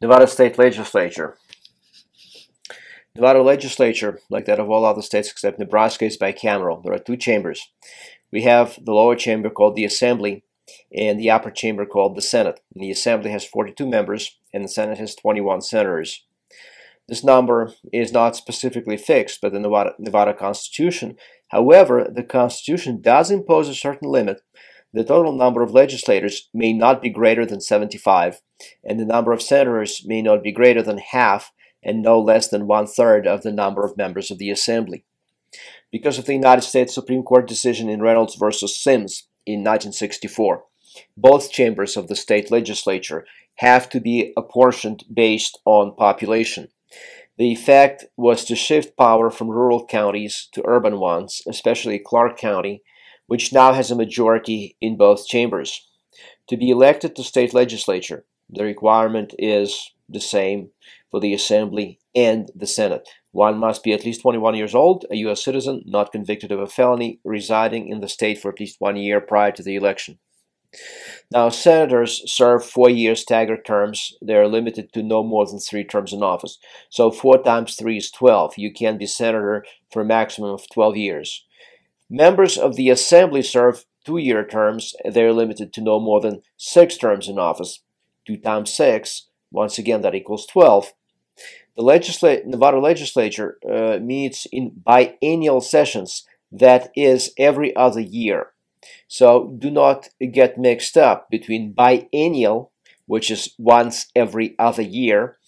Nevada State Legislature. Nevada Legislature, like that of all other states except Nebraska, is bicameral. There are two chambers. We have the lower chamber called the Assembly and the upper chamber called the Senate. And the Assembly has 42 members and the Senate has 21 senators. This number is not specifically fixed by the Nevada Constitution. However, the Constitution does impose a certain limit. The total number of legislators may not be greater than 75, and the number of senators may not be greater than half and no less than 1/3 of the number of members of the Assembly. Because of the United States Supreme Court decision in Reynolds versus Sims in 1964, both chambers of the state legislature have to be apportioned based on population. The effect was to shift power from rural counties to urban ones, especially Clark County, which now has a majority in both chambers. To be elected to state legislature, the requirement is the same for the Assembly and the Senate. One must be at least 21 years old, a U.S. citizen, not convicted of a felony, residing in the state for at least 1 year prior to the election. Now, senators serve 4-year staggered terms. They are limited to no more than 3 terms in office. So 4 times 3 is 12. You can be senator for a maximum of 12 years. Members of the Assembly serve 2-year terms. They are limited to no more than 6 terms in office. 2 times 6, once again, that equals 12. The Nevada Legislature meets in biennial sessions, that is every other year. So do not get mixed up between biennial, which is once every other year,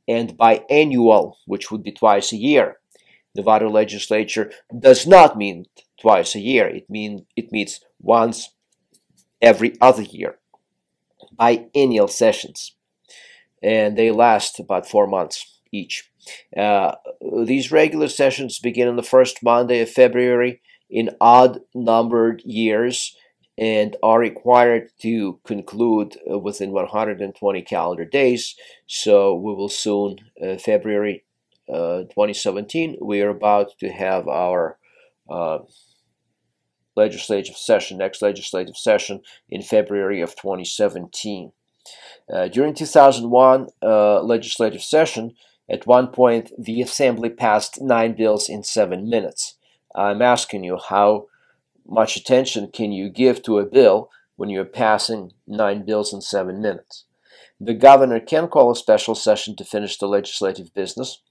and biannual, which would be twice a year. Nevada Legislature does not mean twice a year. It meets once every other year. Biennial sessions, and they last about 4 months each. These regular sessions begin on the first Monday of February in odd-numbered years and are required to conclude within 120 calendar days. So we will soon, February 2017, we are about to have our legislative session, next legislative session in February of 2017. During 2001 legislative session, at one point the Assembly passed 9 bills in 7 minutes. I'm asking you, how much attention can you give to a bill when you're passing 9 bills in 7 minutes? The governor can call a special session to finish the legislative business.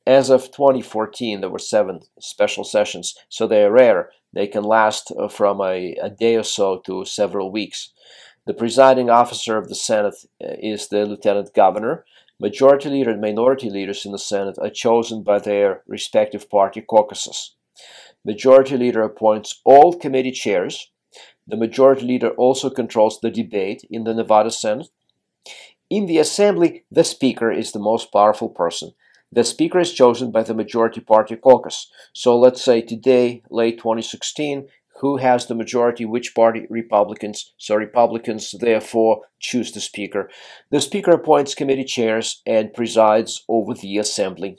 As of 2014, there were 7 special sessions, so they are rare. They can last from a day or so to several weeks. The presiding officer of the Senate is the lieutenant governor. Majority leader and minority leaders in the Senate are chosen by their respective party caucuses. Majority leader appoints all committee chairs. The majority leader also controls the debate in the Nevada Senate. In the Assembly, the Speaker is the most powerful person. The Speaker is chosen by the majority party caucus. So let's say today, late 2016, who has the majority? Which party? Republicans. So Republicans, therefore, choose the Speaker. The Speaker appoints committee chairs and presides over the Assembly.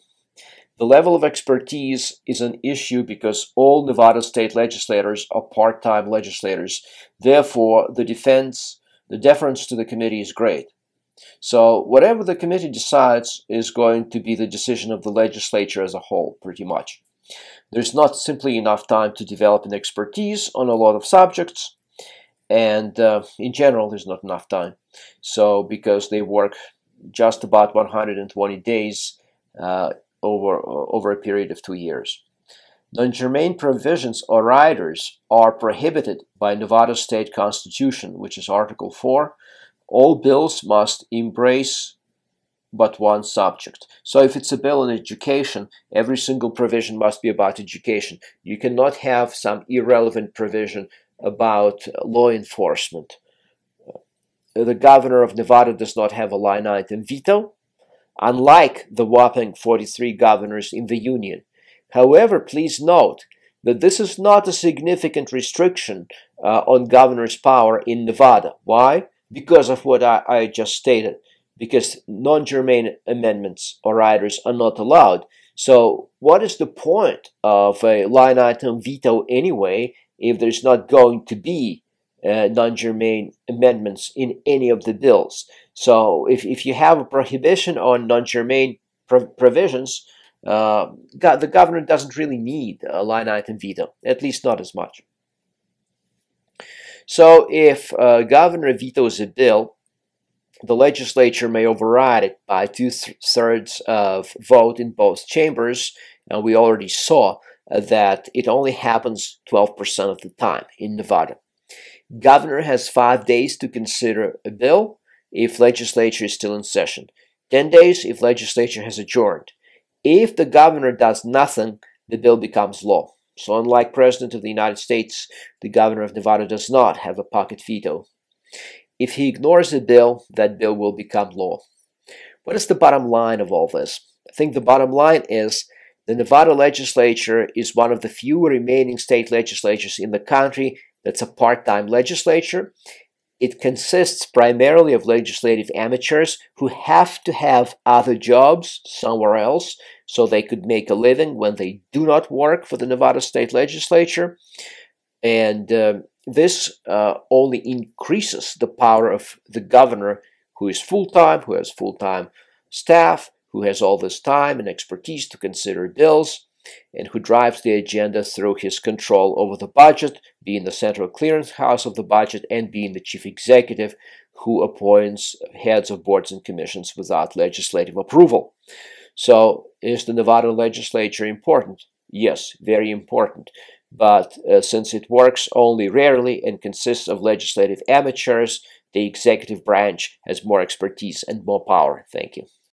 The level of expertise is an issue because all Nevada state legislators are part-time legislators. Therefore, the deference to the committee is great. So whatever the committee decides is going to be the decision of the legislature as a whole, pretty much. There's not simply enough time to develop an expertise on a lot of subjects, and in general, there's not enough time. So because they work just about 120 days over a period of 2 years. Non-germane provisions or riders are prohibited by Nevada State Constitution, which is Article 4. All bills must embrace but one subject. So if it's a bill on education, every single provision must be about education. You cannot have some irrelevant provision about law enforcement. The governor of Nevada does not have a line item veto, unlike the whopping 43 governors in the Union. However, please note that this is not a significant restriction on governor's power in Nevada. Why? Because of what I just stated. Because non-germane amendments or riders are not allowed. So what is the point of a line item veto anyway if there's not going to be non-germane amendments in any of the bills. So if you have a prohibition on non-germane provisions, the governor doesn't really need a line item veto, at least not as much. So if a governor vetoes a bill, the legislature may override it by 2/3 of vote in both chambers, and we already saw that it only happens 12% of the time in Nevada. Governor has 5 days to consider a bill if legislature is still in session, 10 days if legislature has adjourned. If the governor does nothing, the bill becomes law. So unlike President of the United States, the governor of Nevada does not have a pocket veto. If he ignores a bill, that bill will become law. What is the bottom line of all this? I think the bottom line is the Nevada legislature is one of the few remaining state legislatures in the country that's a part-time legislature. It consists primarily of legislative amateurs who have to have other jobs somewhere else so they could make a living when they do not work for the Nevada state legislature. And this only increases the power of the governor, who is full-time, who has full-time staff, who has all this time and expertise to consider bills, and who drives the agenda through his control over the budget, being the central clearinghouse of the budget, and being the chief executive who appoints heads of boards and commissions without legislative approval. So, is the Nevada legislature important? Yes, very important. But since it works only rarely and consists of legislative amateurs, the executive branch has more expertise and more power. Thank you.